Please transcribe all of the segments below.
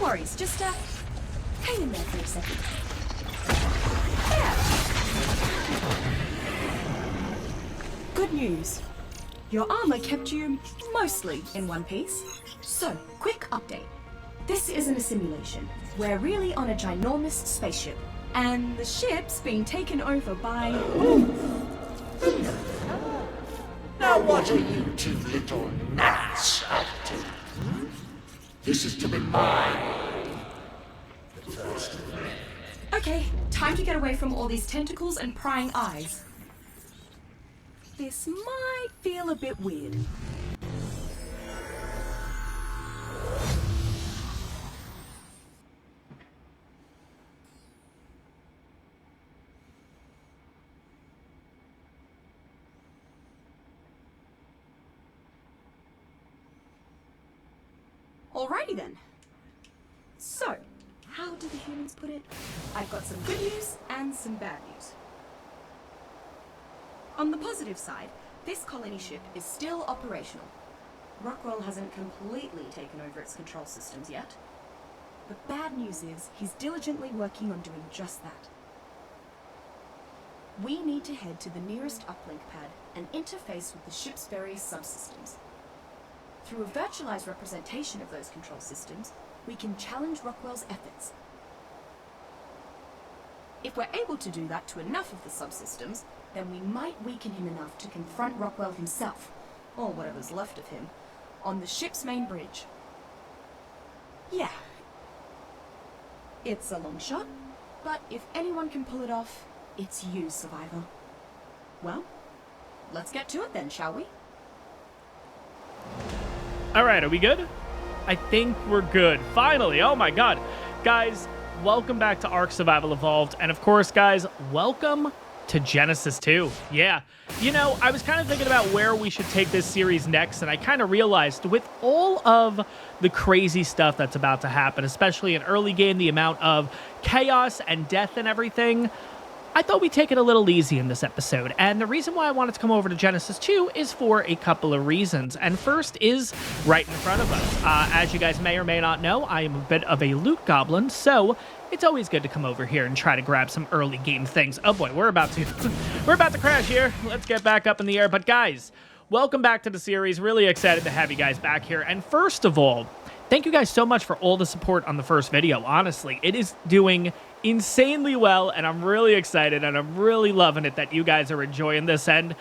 worries. Just, hang in there for a second. Yeah. Good news. Your armor kept you mostly in one piece. So, quick update. This isn't a simulation. We're really on a ginormous spaceship. And the ship's being taken over by... Now what are you two little gnats up to? This is to be mine. The first of them. Okay, time to get away from all these tentacles and prying eyes. This might feel a bit weird. Alrighty then. So, how do the humans put it? I've got some good news and some bad news. On the positive side, this colony ship is still operational. Rockwell hasn't completely taken over its control systems yet. The bad news is he's diligently working on doing just that. We need to head to the nearest uplink pad and interface with the ship's various subsystems. Through a virtualized representation of those control systems, we can challenge Rockwell's efforts. If we're able to do that to enough of the subsystems, then we might weaken him enough to confront Rockwell himself, or whatever's left of him, on the ship's main bridge. Yeah. It's a long shot, but if anyone can pull it off, it's you, Survivor. Well, let's get to it then, shall we? All right, are we good? I think we're good. Finally, oh my god. Guys, welcome back to ARK Survival Evolved. And of course, guys, welcome to Genesis 2. Yeah, you know, I was kind of thinking about where we should take this series next, and I kind of realized with all of the crazy stuff that's about to happen, especially in early game, the amount of chaos and death and everything, I thought we'd take it a little easy in this episode, and the reason why I wanted to come over to Genesis 2 is for a couple of reasons, and first is right in front of us. As you guys may or may not know, I am a bit of a loot goblin, so it's always good to come over here and try to grab some early game things. Oh boy, we're about to crash here. Let's get back up in the air, but guys, welcome back to the series. Really excited to have you guys back here, and first of all, thank you guys so much for all the support on the first video. Honestly, it is doing insanely well, and I'm really excited, and I'm really loving it that you guys are enjoying this and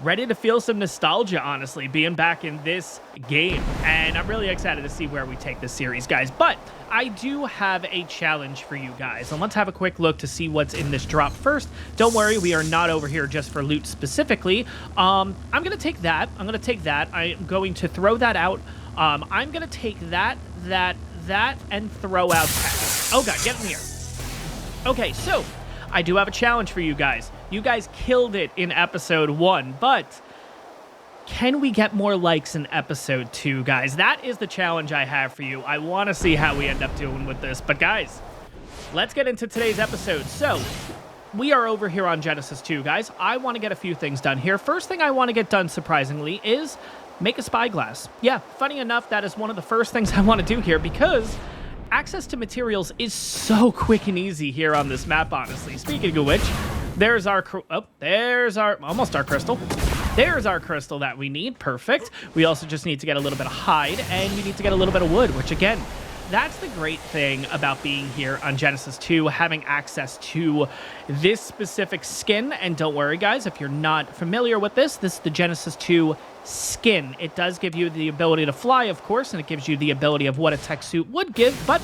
ready to feel some nostalgia, honestly, being back in this game. And I'm really excited to see where we take this series, guys. But I do have a challenge for you guys, and let's have a quick look to see what's in this drop first. Don't worry, we are not over here just for loot specifically. I'm gonna take that. I'm going to throw that out. I'm gonna take that, and throw out that. Oh god, get in here. Okay, so I do have a challenge for you guys. You guys killed it in episode 1, but can we get more likes in episode 2, guys? That is the challenge I have for you. I want to see how we end up doing with this. But guys, let's get into today's episode. So we are over here on Genesis 2, guys. I want to get a few things done here. First thing I want to get done, surprisingly, is make a spyglass. Yeah, funny enough, that is one of the first things I want to do here because access to materials is so quick and easy here on this map, honestly. Speaking of which, there's our almost our crystal. There's our crystal that we need. Perfect. We also just need to get a little bit of hide, and we need to get a little bit of wood, which again, that's the great thing about being here on Genesis 2, having access to this specific skin. And don't worry, guys, if you're not familiar with this is the Genesis 2 skin. It does give you the ability to fly, of course, and it gives you the ability of what a tech suit would give, but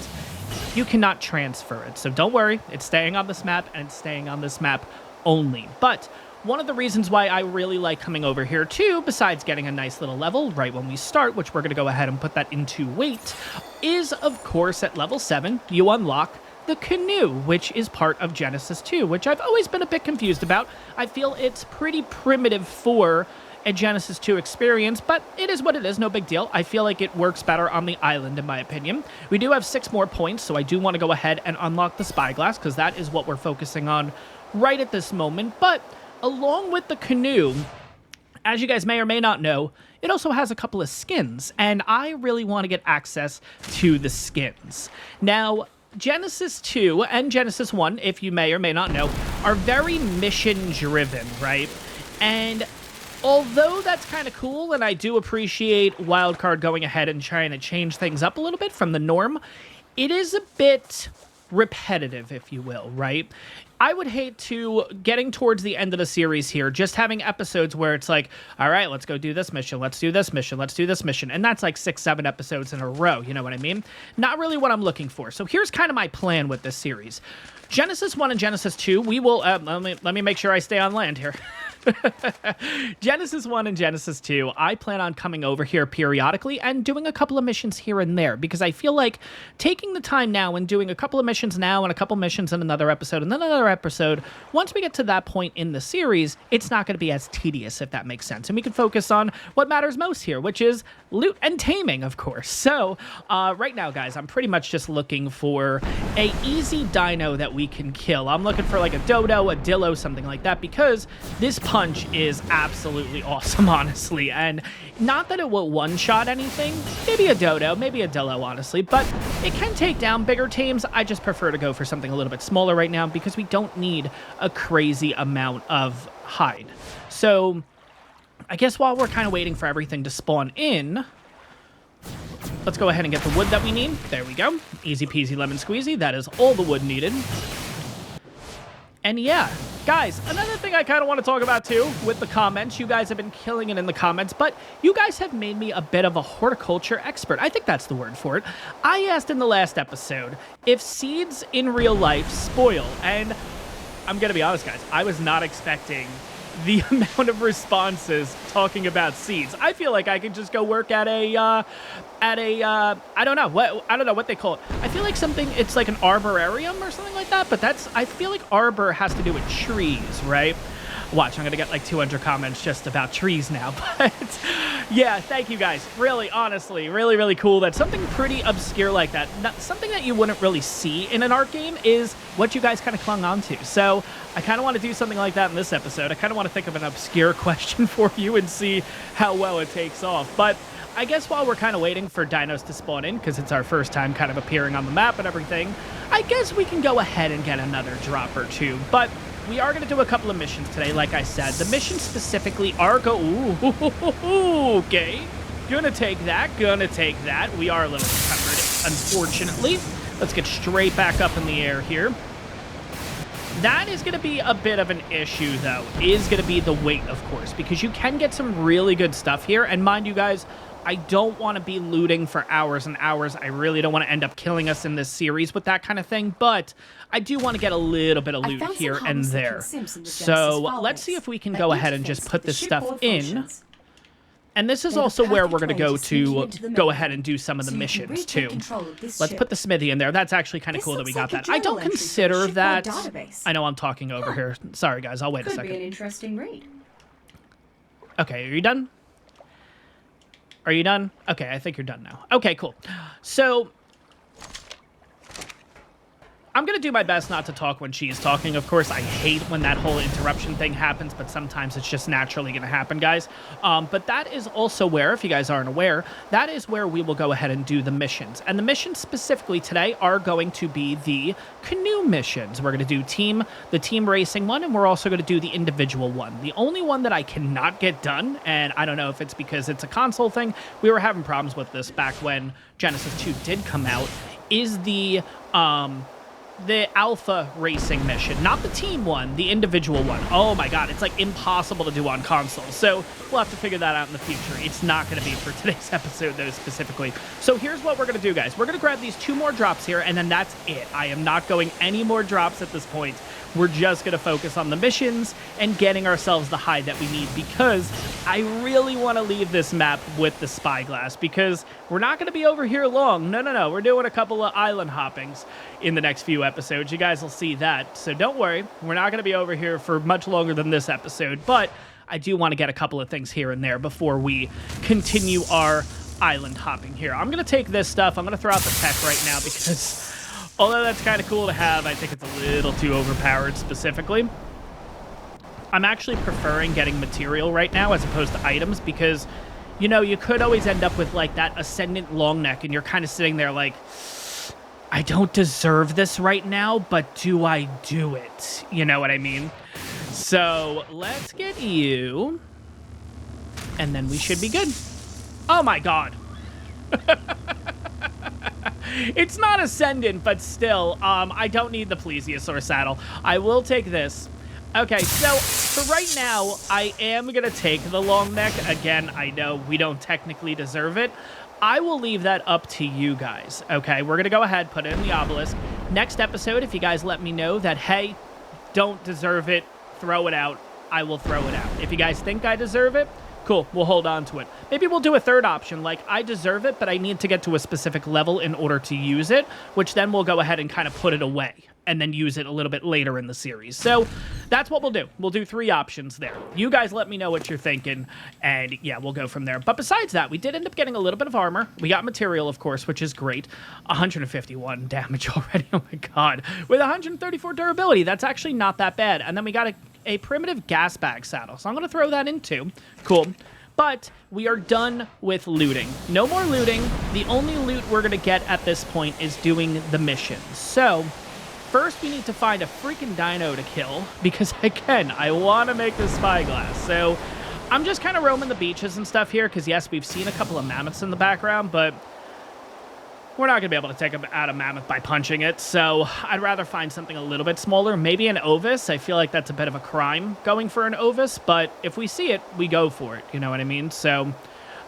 you cannot transfer it. So don't worry, it's staying on this map and staying on this map only. But one of the reasons why I really like coming over here too, besides getting a nice little level right when we start, which we're going to go ahead and put that into weight, is of course at level 7, you unlock the canoe, which is part of Genesis 2, which I've always been a bit confused about. I feel it's pretty primitive for a Genesis 2 experience, but it is what it is, no big deal. I feel like it works better on the island, in my opinion. We do have 6 more points, so I do want to go ahead and unlock the spyglass, because that is what we're focusing on right at this moment. But along with the canoe, As you guys may or may not know, it also has a couple of skins, and I really want to get access to the skins. Now, Genesis 2 and Genesis 1, if you may or may not know, are very mission-driven, right? And although that's kind of cool, and I do appreciate Wildcard going ahead and trying to change things up a little bit from the norm, it is a bit repetitive, if you will, right? I would hate to, getting towards the end of the series here, just having episodes where it's like, all right, let's go do this mission, let's do this mission, let's do this mission. And that's like 6, 7 episodes in a row, you know what I mean? Not really what I'm looking for. So here's kind of my plan with this series. Genesis 1 and Genesis 2, we will, let me make sure I stay on land here. Genesis 1 and Genesis 2, I plan on coming over here periodically and doing a couple of missions here and there, because I feel like taking the time now and doing a couple of missions now and a couple missions in another episode and then another episode, once we get to that point in the series, it's not going to be as tedious, if that makes sense. And we can focus on what matters most here, which is loot and taming, of course. So right now, guys, I'm pretty much just looking for a easy dino that we can kill. I'm looking for like a dodo, a dillo, something like that, because this punch is absolutely awesome, honestly. And not that it will one-shot anything, maybe a dodo, maybe a dillo, honestly, but it can take down bigger teams. I just prefer to go for something a little bit smaller right now because we don't need a crazy amount of hide. So I guess while we're kind of waiting for everything to spawn in, let's go ahead and get the wood that we need. There we go. Easy peasy lemon squeezy. That is all the wood needed. And yeah, guys, another thing I kind of want to talk about too with the comments. You guys have been killing it in the comments, but you guys have made me a bit of a horticulture expert. I think that's the word for it. I asked in the last episode if seeds in real life spoil, and I'm going to be honest, guys, I was not expecting the amount of responses talking about seeds. I feel like I could just go work at a I don't know what they call it. I feel like it's like an arborarium or something like that, but I feel like arbor has to do with trees, right? Watch, I'm gonna get like 200 comments just about trees now, but yeah, thank you guys. Really, honestly, really, really cool that something pretty obscure like that, something that you wouldn't really see in an ARK game, is what you guys kind of clung on to. So I kind of want to do something like that in this episode. I kind of want to think of an obscure question for you and see how well it takes off. But I guess while we're kind of waiting for dinos to spawn in, because it's our first time kind of appearing on the map and everything, I guess we can go ahead and get another drop or two. But we are going to do a couple of missions today, like I said. The missions specifically are okay. Gonna take that. We are a little encumbered, unfortunately. Let's get straight back up in the air here. That is going to be a bit of an issue, though, is going to be the weight, of course, because you can get some really good stuff here. And mind you guys, I don't want to be looting for hours and hours. I really don't want to end up killing us in this series with that kind of thing, but I do want to get a little bit of loot here and there. So let's see if we can go ahead and just put this stuff in. And this is also where we're going to go ahead and do some of the missions, too. Let's put the smithy in there. That's actually kind of cool that we got that. I don't consider that... I know I'm talking over here. Sorry, guys. I'll wait a second. Could be an interesting read. Okay, are you done? Are you done? Okay, I think you're done now. Okay, cool. So I'm going to do my best not to talk when she is talking. Of course, I hate when that whole interruption thing happens, but sometimes it's just naturally going to happen, guys. But that is also where, if you guys aren't aware, that is where we will go ahead and do the missions. And the missions specifically today are going to be the canoe missions. We're going to do the team racing one, and we're also going to do the individual one. The only one that I cannot get done, and I don't know if it's because it's a console thing, we were having problems with this back when Genesis 2 did come out, is the alpha racing mission, not the team one, the individual one. Oh my god, it's like impossible to do on console. So we'll have to figure that out in the future. It's not going to be for today's episode, though, specifically. So here's what we're going to do, guys. We're going to grab these 2 more drops here, and then that's it. I am not going any more drops at this point. We're just going to focus on the missions and getting ourselves the hide that we need, because I really want to leave this map with the spyglass, because we're not going to be over here long. No. We're doing a couple of island hoppings in the next few episodes. You guys will see that. So don't worry. We're not going to be over here for much longer than this episode, but I do want to get a couple of things here and there before we continue our island hopping here. I'm going to take this stuff. I'm going to throw out the tech right now because... although that's kind of cool to have, I think it's a little too overpowered specifically. I'm actually preferring getting material right now as opposed to items because, you know, you could always end up with, like, that Ascendant long neck, and you're kind of sitting there like, I don't deserve this right now, but do I do it? You know what I mean? So let's get you, and then we should be good. Oh my god. It's not Ascendant, but still, I don't need the Plesiosaur saddle. I will take this. Okay, so for right now, I am going to take the long neck. Again, I know we don't technically deserve it. I will leave that up to you guys, okay? We're going to go ahead, put it in the obelisk. Next episode, if you guys let me know that, hey, don't deserve it, throw it out, I will throw it out. If you guys think I deserve it, cool, we'll hold on to it. Maybe we'll do a third option, like I deserve it, but I need to get to a specific level in order to use it, which then we'll go ahead and kind of put it away and then use it a little bit later in the series. So that's what we'll do. We'll do 3 options there. You guys let me know what you're thinking, and yeah, we'll go from there. But besides that, we did end up getting a little bit of armor. We got material, of course, which is great. 151 damage already. Oh my god. With 134 durability, that's actually not that bad. And then we got a primitive gas bag saddle. So I'm going to throw that in too. Cool. But we are done with looting. No more looting. The only loot we're going to get at this point is doing the missions. So first, we need to find a freaking dino to kill, because, again, I want to make this spyglass. So I'm just kind of roaming the beaches and stuff here, because, yes, we've seen a couple of mammoths in the background, but we're not going to be able to take out a mammoth by punching it, so I'd rather find something a little bit smaller. Maybe an ovis. I feel like that's a bit of a crime going for an ovis, but if we see it, we go for it. You know what I mean? So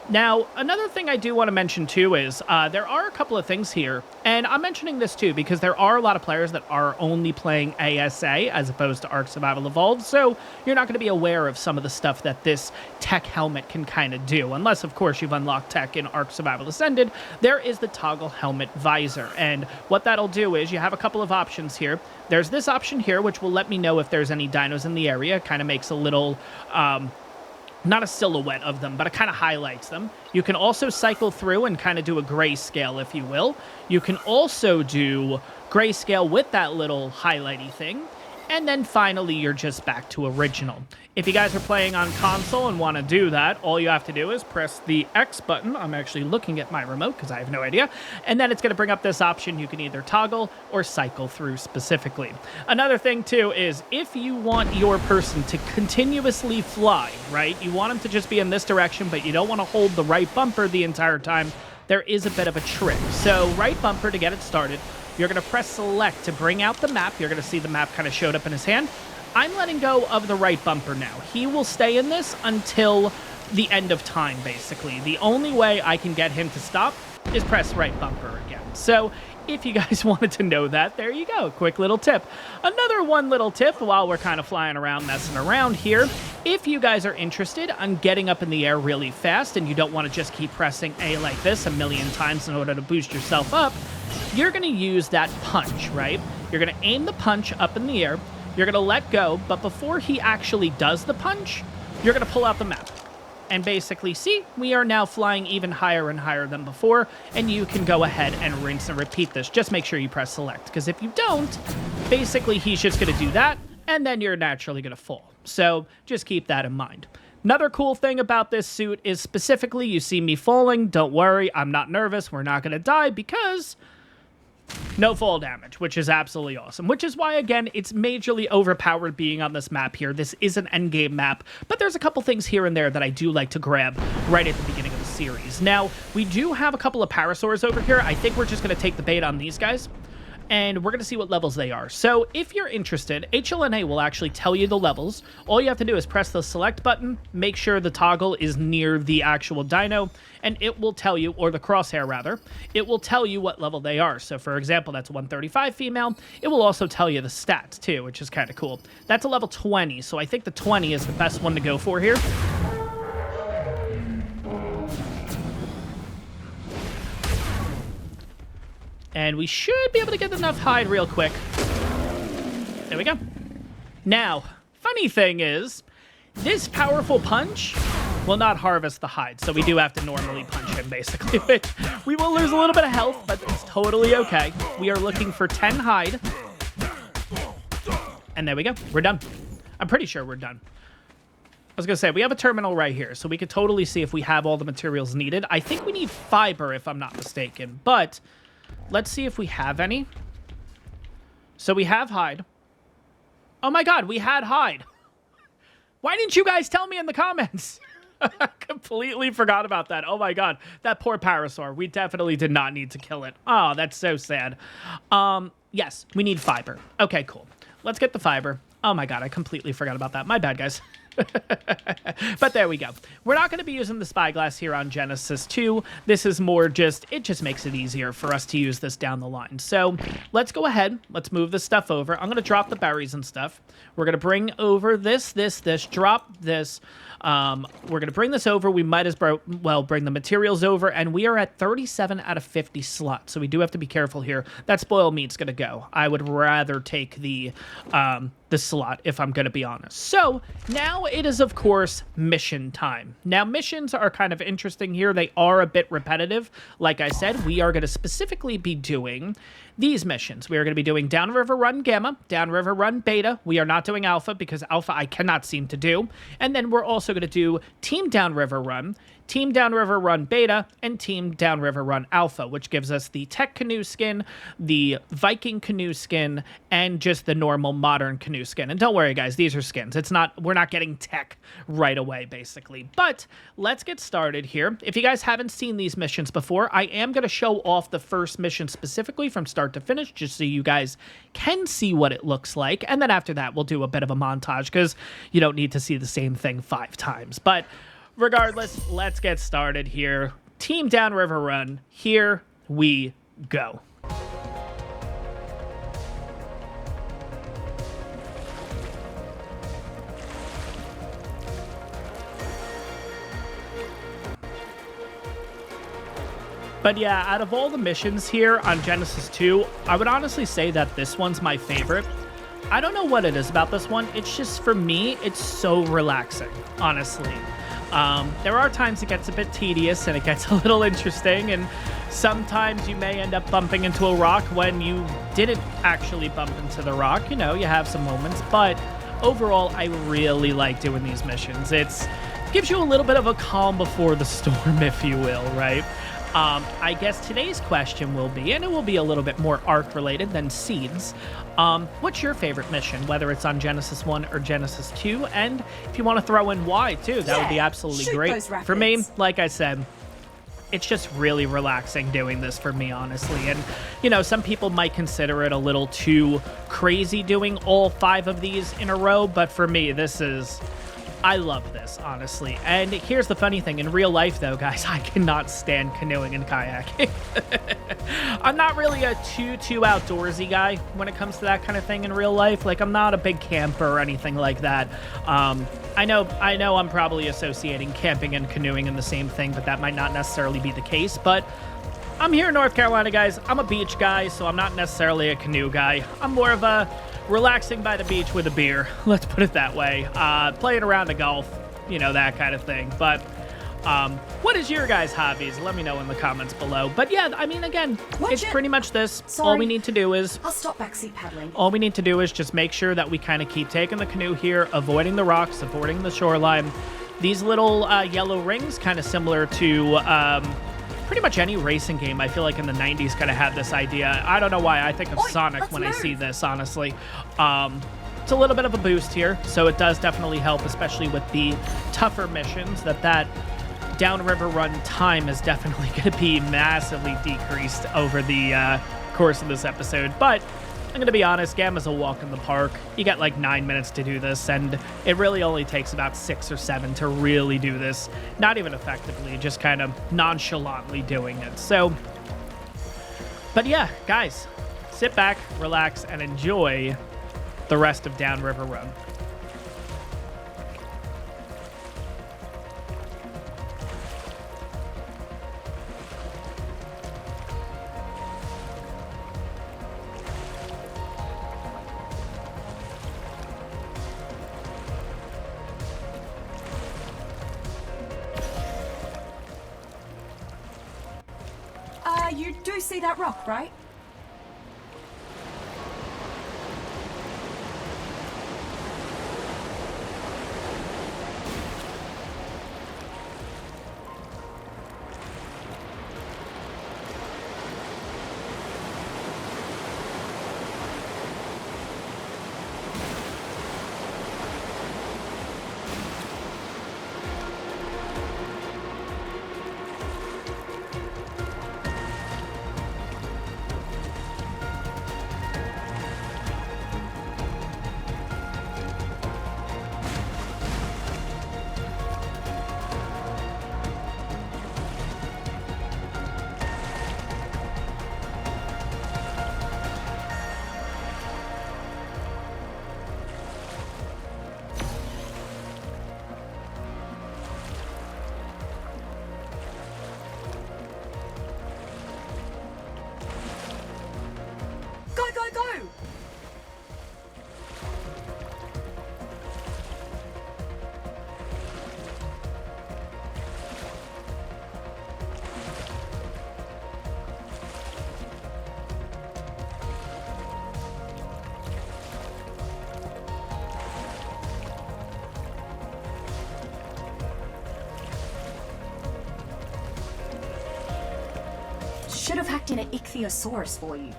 now, another thing I do want to mention, too, is there are a couple of things here, and I'm mentioning this, too, because there are a lot of players that are only playing ASA as opposed to Ark Survival Evolved, so you're not going to be aware of some of the stuff that this tech helmet can kind of do, unless, of course, you've unlocked tech in Ark Survival Ascended. There is the toggle helmet visor, and what that'll do is you have a couple of options here. There's this option here, which will let me know if there's any dinos in the area. Kind of makes a little not a silhouette of them, but it kind of highlights them. You can also cycle through and kind of do a grayscale, if you will. You can also do grayscale with that little highlighty thing. And then finally, you're just back to original. If you guys are playing on console and want to do that, all you have to do is press the X button. I'm actually looking at my remote because I have no idea. And then it's going to bring up this option. You can either toggle or cycle through specifically. Another thing, too, is if you want your person to continuously fly, right? You want them to just be in this direction, but you don't want to hold the right bumper the entire time. There is a bit of a trick. So right bumper to get it started. You're going to press select to bring out the map. You're going to see the map kind of showed up in his hand. I'm letting go of the right bumper now. He will stay in this until the end of time, basically. The only way I can get him to stop is press right bumper again. So if you guys wanted to know that, there you go. Quick little tip. Another one little tip while we're kind of flying around, messing around here. If you guys are interested on getting up in the air really fast and you don't want to just keep pressing A like this a million times in order to boost yourself up, you're going to use that punch, right? You're going to aim the punch up in the air. You're going to let go, but before he actually does the punch, you're going to pull out the map. And basically, see, we are now flying even higher and higher than before, and you can go ahead and rinse and repeat this. Just make sure you press select, because if you don't, basically he's just going to do that, and then you're naturally going to fall. So just keep that in mind. Another cool thing about this suit is specifically, you see me falling, don't worry, I'm not nervous, we're not going to die, because no fall damage, which is absolutely awesome. Which is why, again, it's majorly overpowered being on this map here. This is an endgame map, but there's a couple things here and there that I do like to grab right at the beginning of the series. Now, we do have a couple of parasaurs over here. I think we're just going to take the bait on these guys, and we're going to see what levels they are. So if you're interested, HLNA will actually tell you the levels. All you have to do is press the select button, make sure the toggle is near the actual dino, and it will tell you, or the crosshair rather, it will tell you what level they are. So for example, that's 135 female. It will also tell you the stats too, which is kind of cool. That's a level 20, so I think the 20 is the best one to go for here. And we should be able to get enough hide real quick. There we go. Now, funny thing is, this powerful punch will not harvest the hide, so we do have to normally punch him, basically. We will lose a little bit of health, but it's totally okay. We are looking for 10 hide. And there we go. We're done. I'm pretty sure we're done. was going to say, we have a terminal right here, so we could totally see if we have all the materials needed. I think we need fiber, if I'm not mistaken, but let's see if we have any. So we have hide. Oh my god, we had hide. Why didn't you guys tell me in the comments? I completely forgot about that. Oh my god, that poor parasaur. We definitely did not need to kill it. Oh, that's so sad. Yes, we need fiber. Okay, cool. Let's get the fiber. Oh my god, I completely forgot about that. My bad, guys. But there we go. We're not going to be using the spyglass here on Genesis 2. This is more just, it just makes it easier for us to use this down the line. So let's go ahead. Let's move this stuff over. I'm going to drop the berries and stuff. We're going to bring over this, drop this. We're going to bring this over. We might as well bring the materials over, and we are at 37 out of 50 slots, so we do have to be careful here. That spoiled meat's going to go. I would rather take the slot, if I'm going to be honest. So now it is, of course, mission time. Now, missions are kind of interesting here. They are a bit repetitive. Like I said, we are going to specifically be doing these missions. We are going to be doing Downriver Run Gamma, Downriver Run Beta. We are not doing Alpha because Alpha I cannot seem to do. And then we're also going to do Team Downriver Run, Team Downriver Run Beta, and Team Downriver Run Alpha, which gives us the Tech Canoe skin, the Viking Canoe skin, and just the normal modern canoe skin. And don't worry, guys, these are skins. We're not getting tech right away, basically. But let's get started here. If you guys haven't seen these missions before, I am going to show off the first mission specifically from start to finish, just so you guys can see what it looks like. And then after that, we'll do a bit of a montage, because you don't need to see the same thing 5 times. But regardless, let's get started here. Team Downriver Run, here we go. But yeah, out of all the missions here on Genesis 2, I would honestly say that this one's my favorite. I don't know what it is about this one. It's just, for me, it's so relaxing, honestly. There are times it gets a bit tedious and it gets a little interesting, and sometimes you may end up bumping into a rock when you didn't actually bump into the rock. You know, you have some moments, but overall, I really like doing these missions. It gives you a little bit of a calm before the storm, if you will, right? I guess today's question will be, and it will be a little bit more ARK related than Seeds, what's your favorite mission, whether it's on Genesis 1 or Genesis 2? And if you want to throw in why, too, that would be absolutely great. For me, like I said, it's just really relaxing doing this for me, honestly. And, you know, some people might consider it a little too crazy doing all 5 of these in a row, but for me, I love this, honestly. And here's the funny thing. In real life, though, guys, I cannot stand canoeing and kayaking. I'm not really a too outdoorsy guy when it comes to that kind of thing in real life. Like, I'm not a big camper or anything like that. I know I'm probably associating camping and canoeing in the same thing, but that might not necessarily be the case. But I'm here in North Carolina, guys. I'm a beach guy, so I'm not necessarily a canoe guy. I'm more of a relaxing by the beach with a beer, let's put it that way. Playing around a golf, you know, that kind of thing. But what is your guys' hobbies? Let me know in the comments below. But yeah, I mean, again, it's pretty much this. Sorry. All we need to do is... I'll stop backseat paddling. All we need to do is just make sure that we kind of keep taking the canoe here, avoiding the rocks, avoiding the shoreline. These little yellow rings, kind of similar to... pretty much any racing game, I feel like in the 90s kind of had this idea. I don't know why. I think of Sonic when I see this, honestly. It's a little bit of a boost here, so it does definitely help, especially with the tougher missions, that downriver run time is definitely going to be massively decreased over the course of this episode. But I'm going to be honest, Gamma's a walk in the park. You got like 9 minutes to do this, and it really only takes about 6 or 7 to really do this. Not even effectively, just kind of nonchalantly doing it. So, but yeah, guys, sit back, relax, and enjoy the rest of Downriver Run. You do see that rock, right? packed in an ichthyosaurus for you.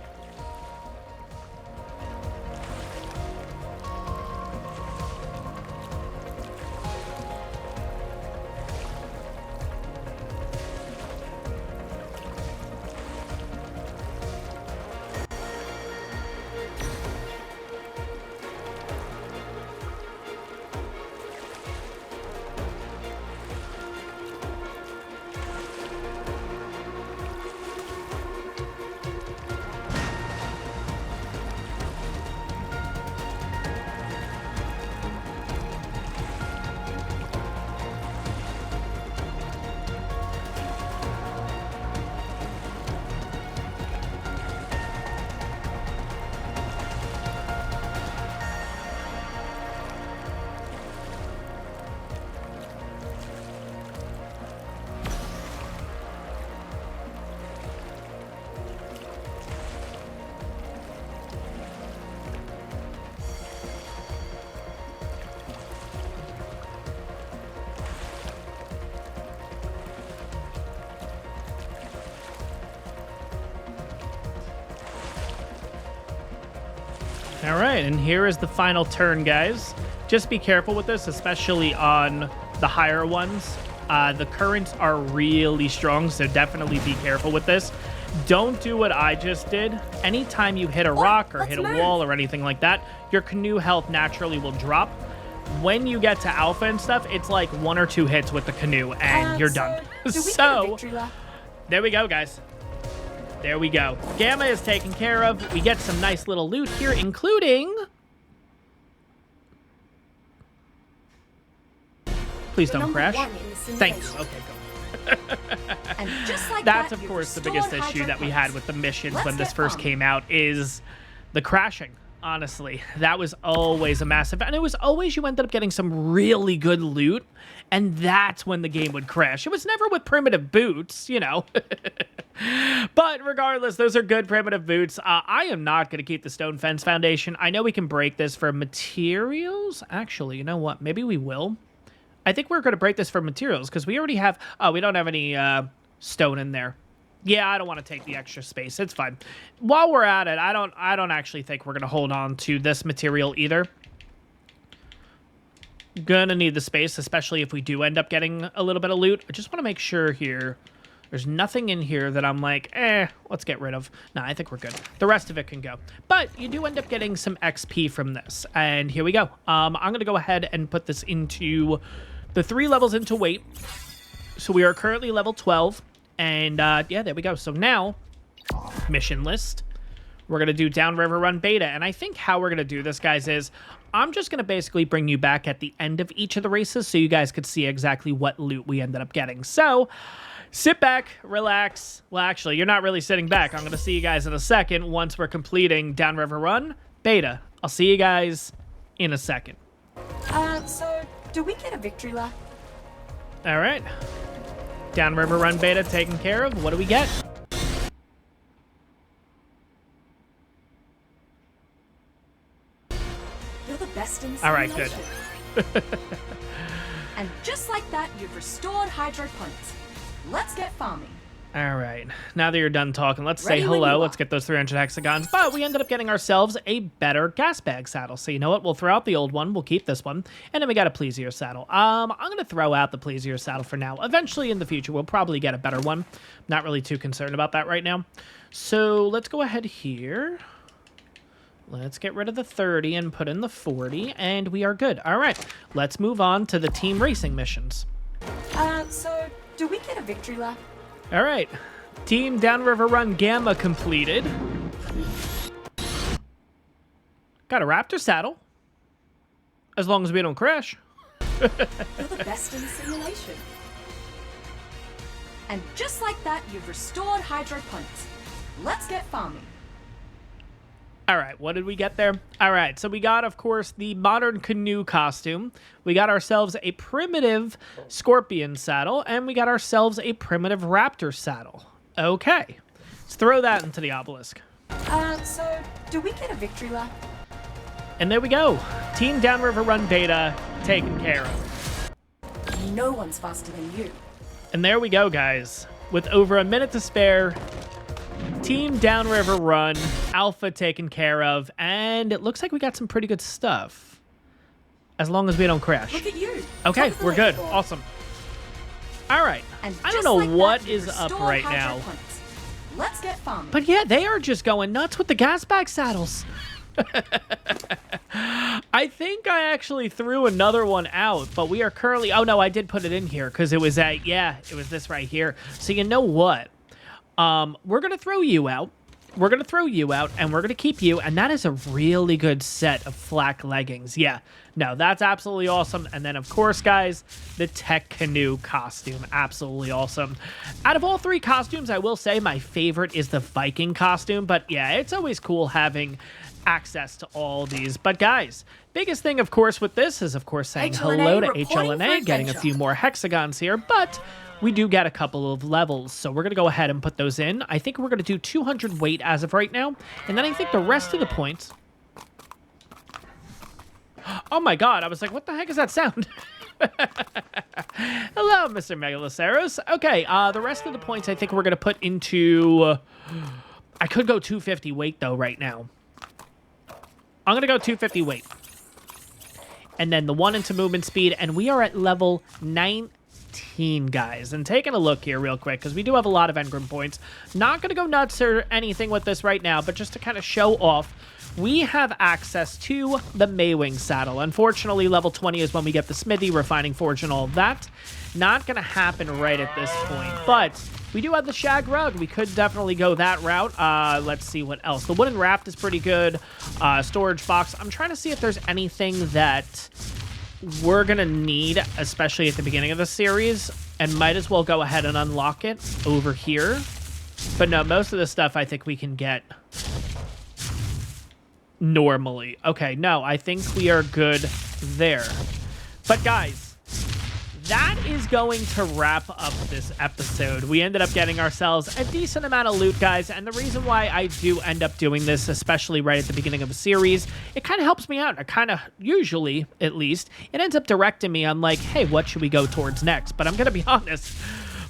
All right, and here is the final turn, guys. Just be careful with this, especially on the higher ones. The currents are really strong, so definitely be careful with this. Don't do what I just did. Anytime you hit a rock or hit a wall or anything like that, your canoe health naturally will drop. When you get to alpha and stuff, it's like 1 or 2 hits with the canoe, and you're done. So, there we go, guys. There we go. Gamma is taken care of. We get some nice little loot here, including... Please don't crash. Thanks. Okay, go. And just like That's, that, of you've course, the restored biggest hydro issue that we points. had with the missions when this get first on. came out is the crashing. Honestly, that was always a massive... And it was always you ended up getting some really good loot, and that's when the game would crash. It was never with primitive boots, you know. But regardless, those are good primitive boots. I am not going to keep the stone fence foundation. I know we can break this for materials. Actually, you know what? Maybe we will. I think we're going to break this for materials because we already have... Oh, we don't have any stone in there. Yeah, I don't want to take the extra space. It's fine. While we're at it, I don't actually think we're going to hold on to this material either. Gonna need the space, especially if we do end up getting a little bit of loot. I just want to make sure here there's nothing in here that I'm like, let's get rid of. Nah, I think we're good. The rest of it can go. But you do end up getting some XP from this. And here we go. I'm going to go ahead and put this into the 3 levels into weight. So we are currently level 12. And, yeah, there we go. So now, mission list. We're going to do Downriver Run Beta. And I think how we're going to do this, guys, is I'm just going to basically bring you back at the end of each of the races so you guys could see exactly what loot we ended up getting. So, sit back, relax. Well, actually, you're not really sitting back. I'm going to see you guys in a second once we're completing Downriver Run Beta. I'll see you guys in a second. So, do we get a victory lap? All right. Downriver Run Beta taken care of. What do we get? You're the best in All right, good. And just like that, you've restored hydroponics. Let's get farming. All right. Now that you're done talking, let's say Ready when you hello. are. Let's get those 300 hexagons. But we ended up getting ourselves a better gas bag saddle. So you know what? We'll throw out the old one. We'll keep this one. And then we got a Pleasier saddle. I'm going to throw out the Pleasier saddle for now. Eventually in the future, we'll probably get a better one. Not really too concerned about that right now. So let's go ahead here. Let's get rid of the 30 and put in the 40. And we are good. All right. Let's move on to the team racing missions. So, do we get a victory lap? All right. Team Downriver Run Gamma completed. Got a Raptor saddle. As long as we don't crash. You're the best in the simulation. And just like that, you've restored hydroponics. Let's get farming. All right, what did we get there? All right, so we got, of course, the modern canoe costume. We got ourselves a primitive scorpion saddle, and we got ourselves a primitive raptor saddle. Okay, let's throw that into the obelisk. So, do we get a victory lap? And there we go. Team Downriver Run Beta taken care of. No one's faster than you. And there we go, guys. With over a minute to spare, Team Downriver Run, Alpha taken care of, and it looks like we got some pretty good stuff. As long as we don't crash. Look at you. Okay, Top of the we're good. leaderboard. Awesome. All right. And I don't just know like what that, you've is up restored right hydro now. points. Let's get farming. But yeah, they are just going nuts with the gas bag saddles. I think I actually threw another one out, but we are currently... Oh, no, I did put it in here because it was at... Yeah, it was this right here. So you know what? We're going to throw you out. We're going to throw you out, and we're going to keep you, and that is a really good set of flak leggings. Yeah, no, that's absolutely awesome. And then, of course, guys, the Tech Canoe costume. Absolutely awesome. Out of all three costumes, I will say my favorite is the Viking costume, but yeah, it's always cool having access to all these. But guys, biggest thing, of course, with this is, of course, saying hello to HLNA, getting a few more hexagons here, but... we do get a couple of levels, so we're going to go ahead and put those in. I think we're going to do 200 weight as of right now, and then I think the rest of the points... Oh my god, I was like, what the heck is that sound? Hello, Mr. Megaloceros. Okay, the rest of the points I think we're going to put into... I could go 250 weight, though, right now. I'm going to go 250 weight. And then the one into movement speed, and we are at level 19, guys. And taking a look here real quick, because we do have a lot of engram points. Not going to go nuts or anything with this right now, but just to kind of show off, we have access to the Maywing saddle. Unfortunately, level 20 is when we get the smithy, refining forge, and all of that. Not going to happen right at this point, but we do have the shag rug. We could definitely go that route. Let's see what else. The wooden raft is pretty good. Storage box. I'm trying to see if there's anything that we're going to need, especially at the beginning of the series, and might as well go ahead and unlock it over here. But no, most of the stuff I think we can get normally. Okay, no, I think we are good there. But guys, that is going to wrap up this episode. We ended up getting ourselves a decent amount of loot, guys, and the reason why I do end up doing this, especially right at the beginning of a series, it kind of helps me out. It kind of, usually, at least, it ends up directing me on, like, hey, what should we go towards next? But I'm going to be honest,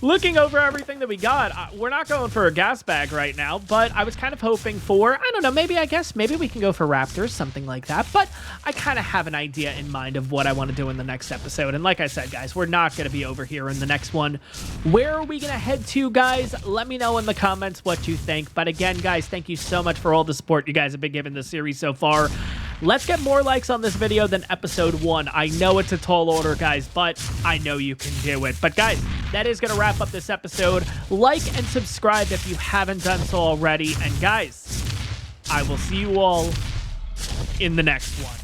looking over everything that we got, we're not going for a gas bag right now, but I was kind of hoping for, I don't know, maybe we can go for raptors, something like that, but I kind of have an idea in mind of what I want to do in the next episode, and like I said, guys, we're not going to be over here in the next one. Where are we going to head to, guys? Let me know in the comments what you think, but again, guys, thank you so much for all the support you guys have been giving this series so far. Let's get more likes on this video than episode 1. I know it's a tall order, guys, but I know you can do it. But guys, that is going to wrap up this episode. Like and subscribe if you haven't done so already. And guys, I will see you all in the next one.